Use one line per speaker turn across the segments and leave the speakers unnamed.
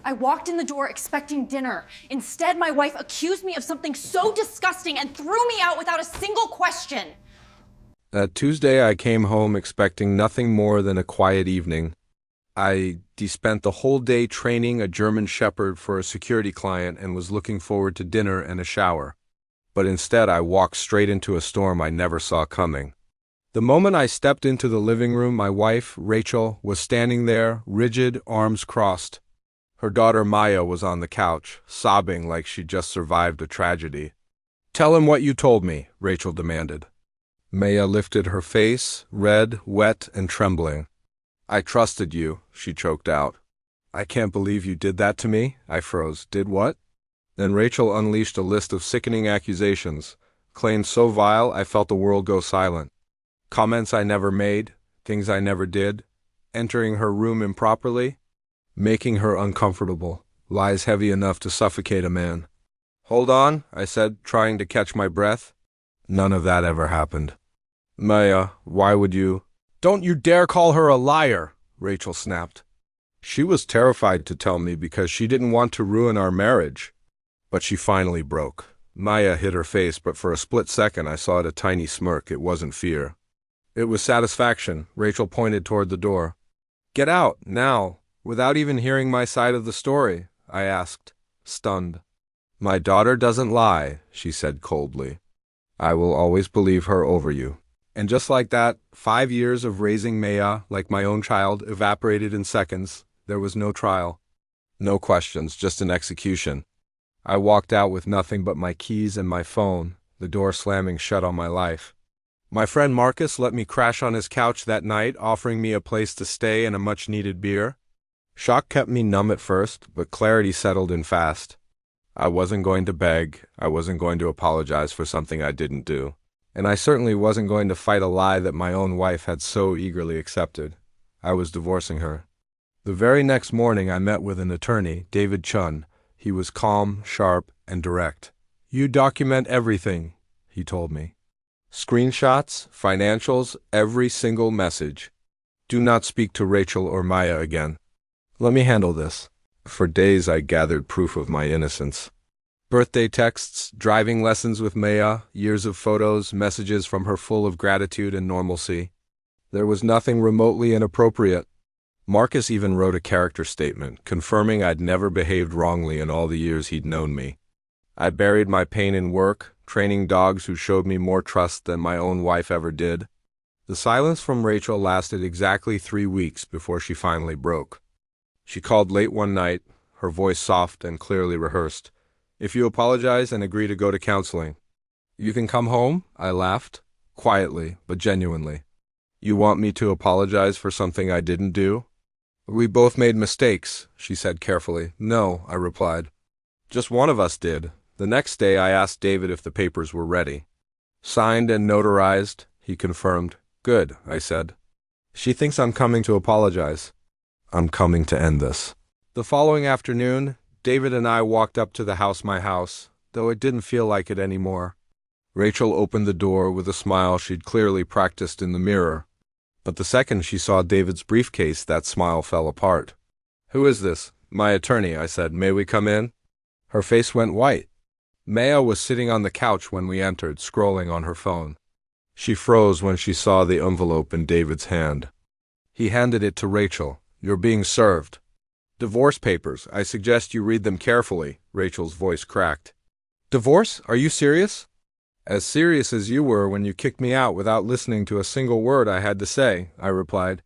I walked in the door expecting dinner. Instead, my wife accused me of something so disgusting and threw me out without a single question.
That Tuesday, I came home expecting nothing more than a quiet evening. I spent the whole day training a German Shepherd for a security client and was looking forward to dinner and a shower. But instead, I walked straight into a storm I never saw coming. The moment I stepped into the living room, my wife, Rachel, was standing there, rigid, arms crossed. Her daughter Maya was on the couch, sobbing like she'd just survived a tragedy. "Tell him what you told me," Rachel demanded. Maya lifted her face, red, wet, and trembling. "I trusted you," she choked out. "I can't believe you did that to me," I froze. "Did what?" Then Rachel unleashed a list of sickening accusations, claims so vile I felt the world go silent. Comments I never made, things I never did, entering her room improperly, making her uncomfortable, lies heavy enough to suffocate a man. "Hold on," I said, trying to catch my breath. "None of that ever happened." "Maya, why would you—" "Don't you dare call her a liar," Rachel snapped. She was terrified to tell me because she didn't want to ruin our marriage. But she finally broke. Maya hid her face, but for a split second I saw it a tiny smirk. It wasn't fear. It was satisfaction. Rachel pointed toward the door. "Get out, now, without even hearing my side of the story," I asked, stunned. "My daughter doesn't lie," she said coldly. "I will always believe her over you." And just like that, 5 years of raising Maya like my own child evaporated in seconds. There was no trial. No questions, just an execution. I walked out with nothing but my keys and my phone, the door slamming shut on my life. My friend Marcus let me crash on his couch that night, offering me a place to stay and a much-needed beer. Shock kept me numb at first, but clarity settled in fast. I wasn't going to beg, I wasn't going to apologize for something I didn't do. And I certainly wasn't going to fight a lie that my own wife had so eagerly accepted. I was divorcing her. The very next morning I met with an attorney, David Chun. He was calm, sharp, and direct. "You document everything," he told me. "Screenshots, financials, every single message. Do not speak to Rachel or Maya again. Let me handle this." For days I gathered proof of my innocence. Birthday texts, driving lessons with Maya, years of photos, messages from her full of gratitude and normalcy. There was nothing remotely inappropriate. Marcus even wrote a character statement, confirming I'd never behaved wrongly in all the years he'd known me. I buried my pain in work, training dogs who showed me more trust than my own wife ever did. The silence from Rachel lasted exactly 3 weeks before she finally broke. She called late one night, her voice soft and clearly rehearsed. "If you apologize and agree to go to counseling, you can come home," I laughed, quietly but genuinely. "You want me to apologize for something I didn't do?" "We both made mistakes," she said carefully. "No," I replied. "Just one of us did." The next day I asked David if the papers were ready. "Signed and notarized," he confirmed. "Good," I said. "She thinks I'm coming to apologize." "I'm coming to end this." The following afternoon, David and I walked up to the house, my house, though it didn't feel like it anymore. Rachel opened the door with a smile she'd clearly practiced in the mirror. But the second she saw David's briefcase, that smile fell apart. "Who is this?" "My attorney," I said. "May we come in?" Her face went white. Maya was sitting on the couch when we entered, scrolling on her phone. She froze when she saw the envelope in David's hand. He handed it to Rachel. "You're being served." "Divorce papers. I suggest you read them carefully," Rachel's voice cracked. "Divorce? Are you serious?" "As serious as you were when you kicked me out without listening to a single word I had to say," I replied.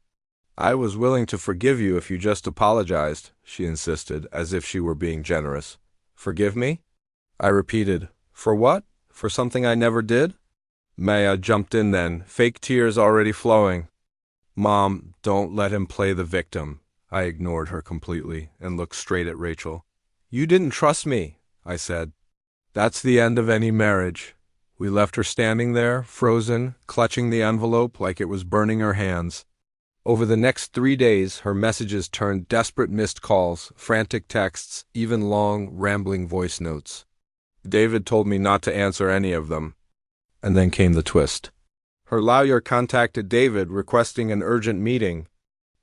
"I was willing to forgive you if you just apologized," she insisted, as if she were being generous. "Forgive me?" I repeated. "For what? For something I never did?" Maya jumped in then, fake tears already flowing. "Mom, don't let him play the victim." I ignored her completely and looked straight at Rachel. "You didn't trust me," I said. "That's the end of any marriage." We left her standing there, frozen, clutching the envelope like it was burning her hands. Over the next 3 days, her messages turned desperate missed calls, frantic texts, even long, rambling voice notes. David told me not to answer any of them. And then came the twist. Her lawyer contacted David requesting an urgent meeting.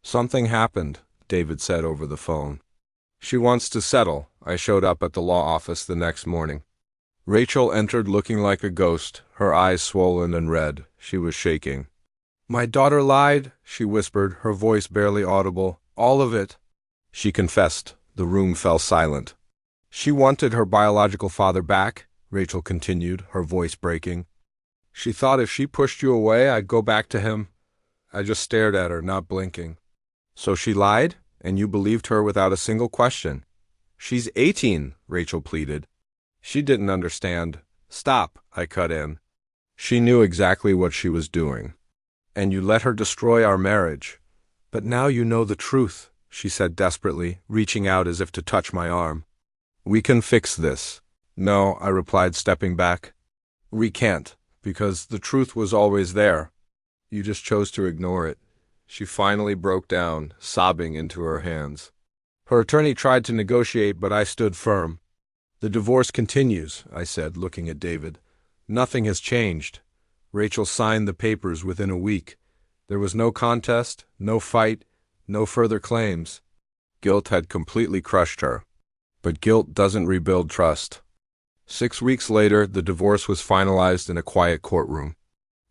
"Something happened," David said over the phone. She wants to settle. I showed up at the law office the next morning. Rachel entered looking like a ghost, her eyes swollen and red. She was shaking. "My daughter lied," she whispered, her voice barely audible. "All of it." She confessed. The room fell silent. "She wanted her biological father back," Rachel continued, her voice breaking. "She thought if she pushed you away, I'd go back to him." I just stared at her, not blinking. "So she lied, and you believed her without a single question?" "She's 18, Rachel pleaded. She didn't understand. "Stop," I cut in. "She knew exactly what she was doing. And you let her destroy our marriage. But now you know the truth," she said desperately, reaching out as if to touch my arm. "We can fix this." "No," I replied, stepping back. "We can't, because the truth was always there. You just chose to ignore it." She finally broke down, sobbing into her hands. Her attorney tried to negotiate, but I stood firm. "The divorce continues," I said, looking at David. "Nothing has changed." Rachel signed the papers within a week. There was no contest, no fight, no further claims. Guilt had completely crushed her. But guilt doesn't rebuild trust. 6 weeks later, the divorce was finalized in a quiet courtroom.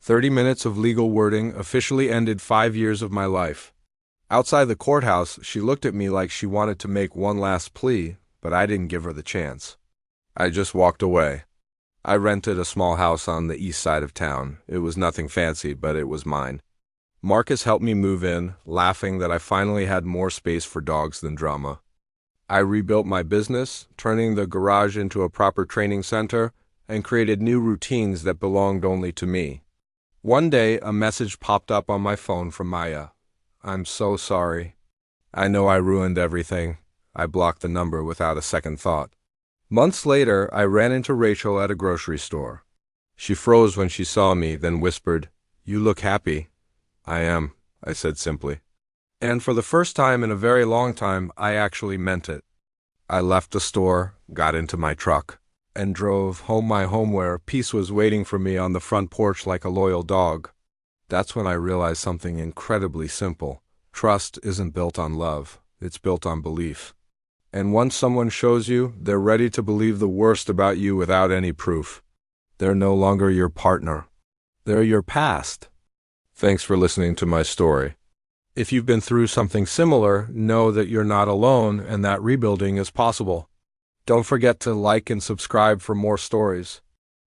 30 minutes of legal wording officially ended 5 years of my life. Outside the courthouse, she looked at me like she wanted to make one last plea, but I didn't give her the chance. I just walked away. I rented a small house on the east side of town. It was nothing fancy, but it was mine. Marcus helped me move in, laughing that I finally had more space for dogs than drama. I rebuilt my business, turning the garage into a proper training center, and created new routines that belonged only to me. One day, a message popped up on my phone from Maya. "I'm so sorry. I know I ruined everything." I blocked the number without a second thought. Months later, I ran into Rachel at a grocery store. She froze when she saw me, then whispered, "You look happy." "I am," I said simply. And for the first time in a very long time, I actually meant it. I left the store, got into my truck, and drove home my homeware. Peace was waiting for me on the front porch like a loyal dog. That's when I realized something incredibly simple. Trust isn't built on love, it's built on belief. And once someone shows you, they're ready to believe the worst about you without any proof. They're no longer your partner. They're your past. Thanks for listening to my story. If you've been through something similar, know that you're not alone and that rebuilding is possible. Don't forget to like and subscribe for more stories.